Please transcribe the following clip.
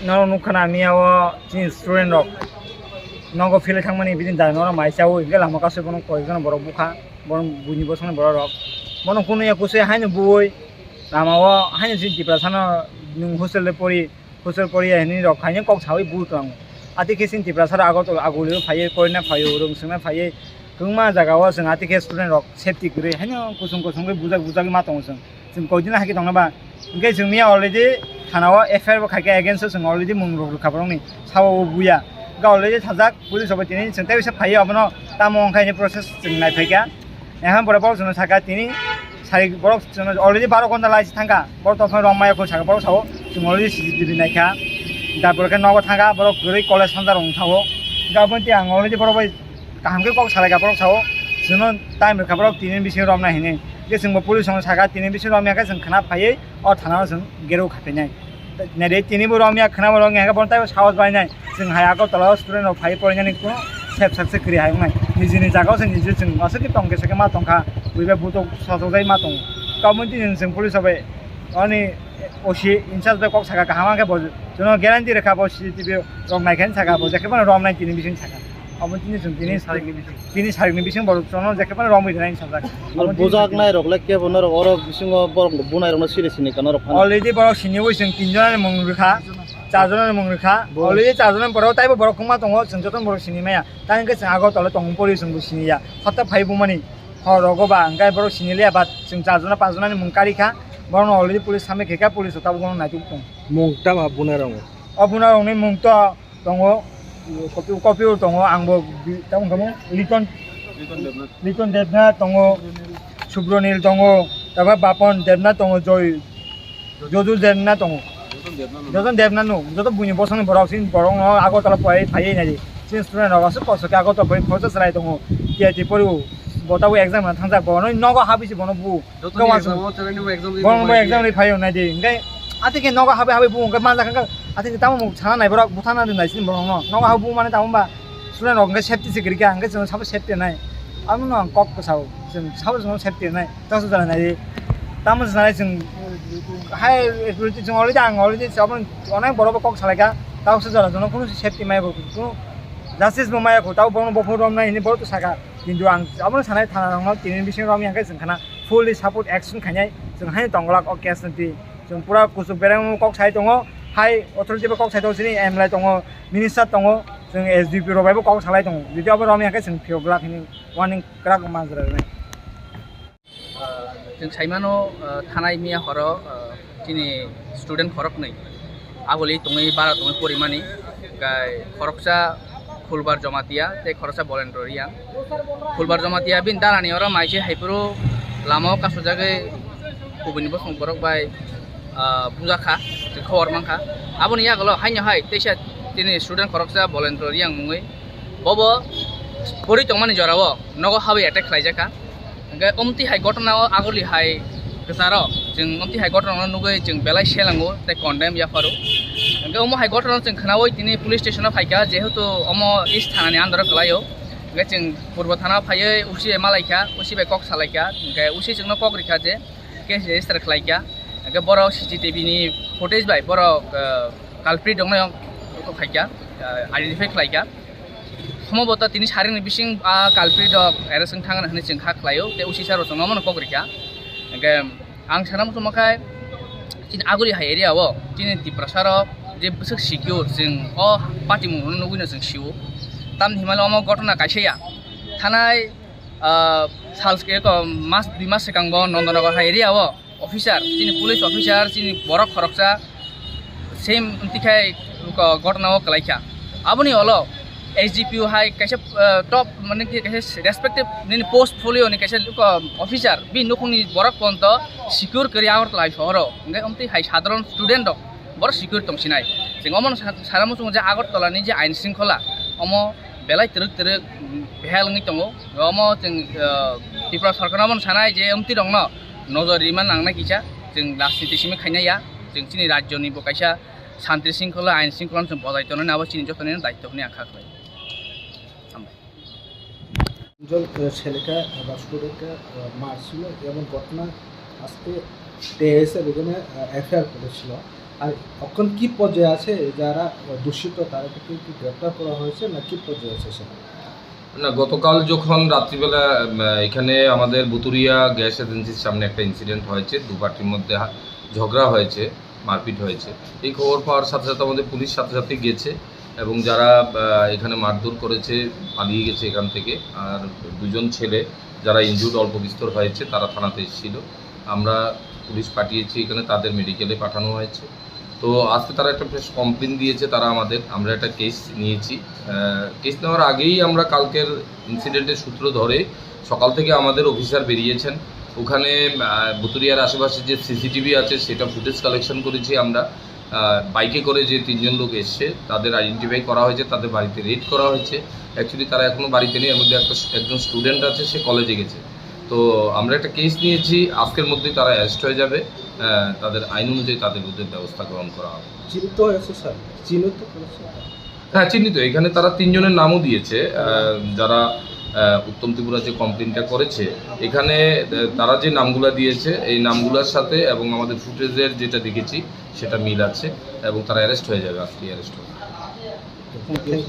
no nukana miawo jin student rok nogo file thangmani bidin da no mai chawo inga lama ka se bono koi gana borok bukha bon buni bosone borok rok bono kuno ya kuse haino bui lamawo haino jin tiprasana nung hostel pori ani rok haino kok chawi bu tang ati kesin tiprasara agotol agulio phaye koina phayo rong singna phaye kungma jagawa sing ati ke student rok safety gre haino kusung bujak ma tong sing kodina haki tong ba inga jing mia already thanawa FIR bo khake against sing already mung rok khabrong ni sawo buya ga already thajak police obo tini sing tai se phaye abono tamong khaini process sing nai phaika ehan bora bor sing saka tini sari borok sing already 12 ঘন্টা লাইছি থাকা বড় তফা রমায় কো সাকা বড় Sao sing already CCTV naikha তারপরে কে নগো থাকা বড় গরি college সান্দার রং থাও গাবন্তি আং already বড় বাই কাহামকে কক সালাইকা বড় সাও जों टाइम खबर तीन बिसिं रमना हिने के जों पुलिस संग सागा तीन बिसिं रमिया का जों खाना फायै और थाना जों गेरो खाफैनाय नेरे तीन बो रमिया खाना बो रमिया का बनताय साहस बायनाय जों हाया को तलाव स्टुडेन्ट फायै परायनानै को सेफ सक्सेस करि हायनाय निजिनि जागाव जों निजि जों असके टंके सके मा टंका बुइबा बुतो सजोजाय मा टं गावमोनति जों पुलिस सबै अनि ओसी इनचार्ज बे कक सागा काहामा के बज जों ग्यारान्टी रेखा बो CCTV रमनाय खान सागा बो जेके बन रमनाय तीन बिसिं सागा अब तीन सारिनि बिसिं बर चनो जेके बन रमइ देनाय सागा बुजाक नाय रखले के बनर और बिसिं बर बुनाय रनो सिरिसनि कान रख अलरेडी बर सिनिबो जों तीनजन मुं रेखा चारजन मुं रेखा अलरेडी चारजन बर ताइबो बर खुमा दङ जों जतन बर सिनिमाया तांके जों आगो तले दङ परि जों सिनिया हता फाइबो मानि ह रगबा अंगाय बर सिनिलिया बा जों चारजन पाँचजन मुं कारिखा बरन अलरेडी पुलिस सामे खेका पुलिस ताबो गन नाइतु दङ मुंटा मा बुनाय रङ अबुना रंनि मुं त दङ कपि दङ आंबो ताम गमो लिटन देबना दङ सुब्रनील दङ ताबा बापन देबना दङ जजु देबना दङ जजन देबना नु जत बुनि बसन बरावसिन बरङ आगो तल पय फायै नाय सिन स्टुडेन्ट रगासो पसके आगो त पय खर्च सराय दङ केटी परिउ बताबो एग्जाम थांजा बन नगो हाबिसि बन बु एग्जाम रि फायो नाय दे इंगाय आते के नगो हाबे बु इंगाय मानजा खंगा आते के तामो छाना नाय बरा बुथाना दोननायसिन बरङ नगो हाबु माने तामबा स्टुडेन्ट रंगा सेफ्टी से गिरिका इंगाय जों साबो सेफ्टी नाय आमु न कक साव जों साबो जों सेफ्टी नाय तासो जाना नाय तामो जानाय जों हाय एबिलिटी जों अलरेडी साबन अनेक बरबो कक सालायका तावसो जाना जों कोनो सेफ्टी मायबो कोनो जास्टिस बो माया को ताव बन बफो रमनाय हिनि बरतो साका किन्तु आं आबो सानाय थाना रंग तीन बिसिं रमिया के जों खाना फुल्ली सपोर्ट एक्शन खानाय जों हाय तंगलाक अकेसनति जों पुरा कुसु बेराम कक साइ दङ हाय अथॉरिटी कक साइ दङ एमएलए दङ मिनिस्टार दङ जों एसडीपी रबायबो कक सालाय दङ जुदि अब रमिया के जों फियोब्ला खिनि वार्निं क्राक माजरा जों साइमानो थानाय मिया हर दिनै स्टुडेन्ट खरक नै आगोलि तङै बारा तङै परिमानि गाय खरकसा फुलबार जमातिया ते खरसा भलेन्टिया फुलबार जमातिया बिन दारानि और माइसे हाइपुरो लामाव कासो जागे गुबुननिबो संबरक बाय बुजाखा खबर मांखा आबोनि आगोल हाइनो हाय तेसा दिनै स्टुडेन्ट खरकसा भलेन्टिया मुङै बबो परि तंमानि जरावो नगो हाबे एटेक खालायजाका ओंखाय अमति हाय घटना आगोलि हाय गोसारो जों अमति हाय घटना नुगै जों बेलाय सेलांगो ते कन्डेम याफारो ओंखाय अमो हाय घटना जों खोनावो दिनै पुलिस स्टेशनाव फायका जेहेतु अमो इस्ट थानानि आन्दाराव गोलायो ओंखाय जों पूर्व थाना फायै उसी मालायका उसी बे कक सालायका ओंखाय उसी जोंनो कक रिखा जे केस रेजिस्टार खालायका ओंखाय बर CCTV नि फुटेज बाय बर कालप्रिट दङ खायका आइडेन्टिफाइ खालायका সম্ভবত তিনি সারিनि बिसिं कालप्रिट एरेस्टजों थांगोन होननानै जों खाख्लायो ते उसी सारो जों नमन कग्रिका ओंखाय आं सानाम समाखाय दिन आगुलि हाय एरियाव दिन दिप्रासार जे बसो सिकिउर जों अ पार्टी मुनो नुगैनो जों सिउ ताम हिमालय अम घटना कायसेया थानाय सालसके मास 2 मास सिगांब नन्दनगर हाय एरियाव अफिसार दिन पुलिस अफिसार दिन बर खरकसा सेम तिखाय घटनाव कलायखा आबुनि हलो SGPU हाय कैसे टॉप माने कि कैसे रेस्पेक्टिव नि पोर्टफोलियो नि कैसे ऑफिसर बि नखुंनि बरक पन्त सिक्योर करि आवर लाइफ हरो ओंखाय अमति हाय साधारण स्टुडेन्ट बर सिक्योर तंसिनाय जों अमन सारामु जों जे आगरतलानि जे आइन शृंखला अमो बेलाय तरक बेहालंनि दङ अमो जों त्रिपुरा सरकारमन सानाय जे अमति दङ नजर रिमान लांनाय किसा जों राजनीतिसिम खायनाया जों चिनि राज्यनि बकायसा शान्ति शृंखला आइन शृंखला जों बजायतनो नाबो चिनि जतनि दायित्वनि आखा खालाय ছেলেটা বা স্টুডেন্টটা মারছিল এমন ঘটনা আজকে টেএসএ এখানে এফআইআর করেছিল আর এখন কি পর্যায়ে আছে যারা দূষিত তাদেরকে কি গ্রেপ্তার করা হয়েছে না কি পর্যায়ে আছে সেটা? না, গতকাল যখন রাত্রিবেলা এখানে আমাদের বুতুরিয়া গ্যাস এজেন্সির সামনে একটা ইনসিডেন্ট হয়েছে, দু পার্টির মধ্যে ঝগড়া হয়েছে, মারপিট হয়েছে। এই খবর পাওয়ার সাথে সাথে আমাদের পুলিশ সাথে সাথে গেছে এবং যারা এখানে মারধর করেছে পালিয়ে গেছে এখান থেকে। আর দুজন ছেলে যারা ইনজুর্ড অল্প বিস্তর হয়েছে তারা থানাতে এসেছিল, আমরা পুলিশ পাঠিয়েছি এখানে, তাদের মেডিকেলে পাঠানো হয়েছে। তো আজকে তারা একটা প্রেস কমপ্লেন দিয়েছে, আমরা একটা কেস নিয়েছি। কেস নেওয়ার আগেই আমরা কালকের ইনসিডেন্টের সূত্র ধরে সকাল থেকে আমাদের অফিসার বেরিয়েছেন, ওখানে বুতুরিয়ার আশেপাশে যে সিসিটিভি আছে সেটা ফুটেজ কালেকশন করেছি আমরা। বাইকে করে যে 3 জন লোক এসছে তাদের আইডেন্টিফাই করা হয়েছে, তাদের বাড়িতে রেড করা হয়েছে। অ্যাকচুয়ালি তারা এখনও বাড়িতে নেই, এর মধ্যে একজন স্টুডেন্ট আছে, সে কলেজে গেছে। তো আমরা একটা কেস নিয়েছি, আজকের মধ্যেই তারা অ্যারেস্ট হয়ে যাবে, তাদের আইন অনুযায়ী তাদের বিরুদ্ধে ব্যবস্থা গ্রহণ করা হবে। চিহ্নিত হয়েছে স্যার, চিহ্নিত করেছে? হ্যাঁ, চিহ্নিত। এখানে তারা 3 জনের নামও দিয়েছে, যারা উত্তম ত্রিপুরা যে কমপ্লেনটা করেছে এখানে তারা যে নামগুলো দিয়েছে এই নামগুলোর সাথে এবং আমাদের ফুটেজের যেটা দেখেছি সেটা মিল আছে এবং তারা অ্যারেস্ট হয়ে যাবে, আজকে অ্যারেস্ট হবে। Thank you.